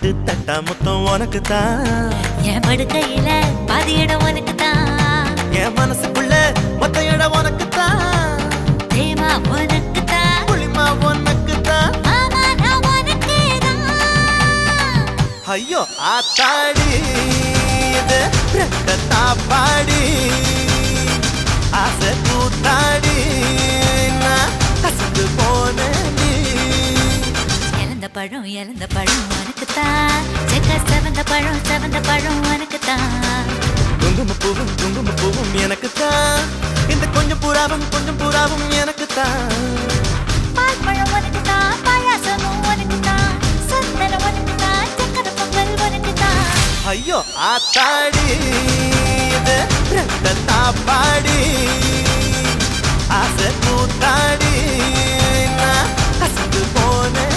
பாட்டு தட்டா மொத்தம் உனக்கு தான். என் படுக்கையில பாதி இடம் உனக்கு தான். என் மனசுக்குள்ள மொத்த இடம் உனக்கு தான். தேமா உனக்கு தான். புளிமா உனக்கு தான். ஆமா நான் உனக்கே தான். ஐயோ ஆத்தாடி இது ரத்தத்தா பாடி ஆசை கூத்தாடி நான் கசந்து போனேன்டி. இழந்த பழம் உனக்கு தான். செக்க செவந்த பழம் உனக்கு தான். குங்குமப்பூவும் எனக்கு தான். இந்த கொஞ்சம் புறாவும் எனக்கு தான். பால் பழம் உனக்கு தான். பாயாசமும் உனக்கு தான். சந்தனம் உனக்கு தான். சக்கர பொங்கல் உனக்கு தான். ஐயோ ஆத்தாடி இது ரத்தத்தா பாடி ஆசை கூத்தாடி நான் கசந்து போனேன்.